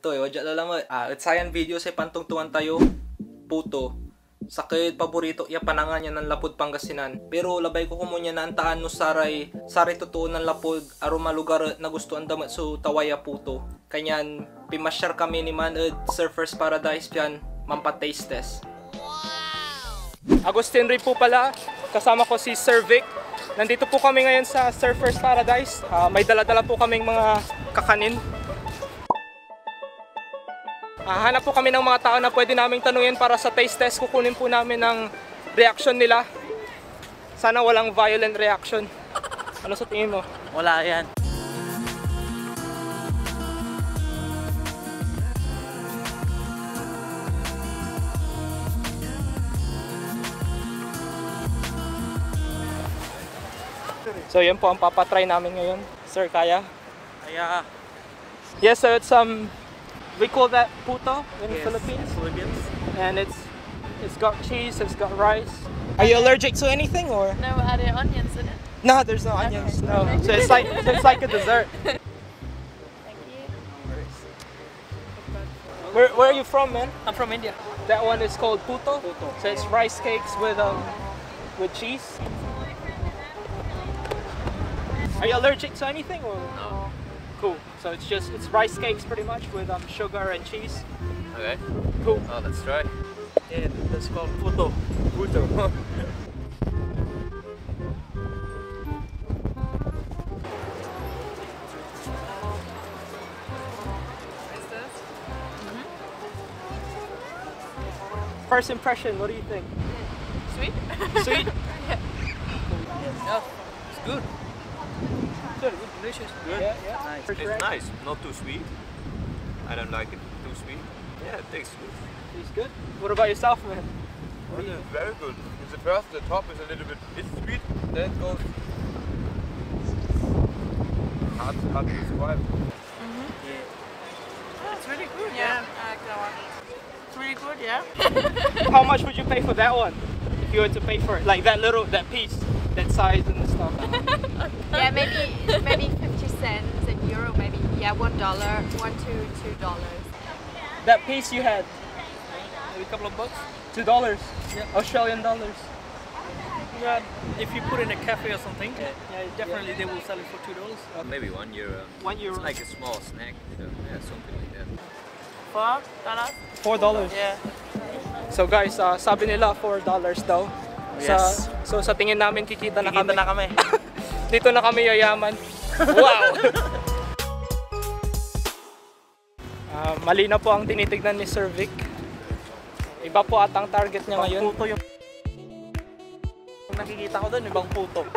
Puto wadya lalamat. At sayan video sa pantungtungan tayo. Puto. Sakit paborito iya panangan niya ng lapod Pangasinan. Pero labay ko kumunya na antaan no saray totoo ng lapod aroma lugar na gustuan damat so tawaya Puto. Kanyan pimasyar kami ni man Surfers Paradise pian mampataste test. Agustin Ray po pala, kasama ko si Sir Vic. Nandito po kami ngayon sa Surfers Paradise. May dala-dala po kaming mga kakanin. Hanap po kami ng mga tao na pwede naming tanungin para sa taste test. Kukunin po namin ang reaction nila. Sana walang violent reaction. Ano sa tingin mo? Wala yan. So yan po ang papatry namin ngayon. Sir, kaya? Kaya. Yes, so it's we call that puto in the Yes, Philippines. Philippines. And it's got cheese, it's got rice. Are you allergic to anything or? No, are there onions in it? No, there's no onions. No. So it's like a dessert. Thank you. Where are you from, man? I'm from India. That one is called puto. Puto. So it's rice cakes with cheese. Are you allergic to anything or? No. Cool. So it's rice cakes pretty much with sugar and cheese. Okay. Cool. Oh, let's try. Yeah, that's called puto. Puto. First impression, what do you think? Sweet? Sweet? Yeah, it's good. Good. Delicious. Good. Yeah, yeah. Nice. Correct. It's nice, not too sweet. I don't like it too sweet. Yeah, it tastes good. Tastes good. What about yourself, man? It is very good. The first, the top is a little bit sweet, then it goes hard to describe. It's really good, yeah. I like that one. It's really good, yeah. How much would you pay for that one? If you were to pay for it, like that piece, that size and stuff. Yeah, maybe 50 cents in euro, maybe. Yeah, $1, $1 to $2. That piece you had, Maybe a couple of bucks. $2. Yeah. Australian dollars. Yeah, if you put in a cafe or something, definitely they will sell it for $2. Maybe €1. €1. It's like a small snack, so yeah, something like that. $4? $4. Yeah. So guys, sabi nila $4 daw. Yes. So sa tingin namin kikita na kami. Kikita na kami. Dito na kami yayaman. Wow! Mali na po ang tinitignan ni Sir Vic. Iba po atang target niya ngayon. Puto yung nakikita ko doon, ibang puto.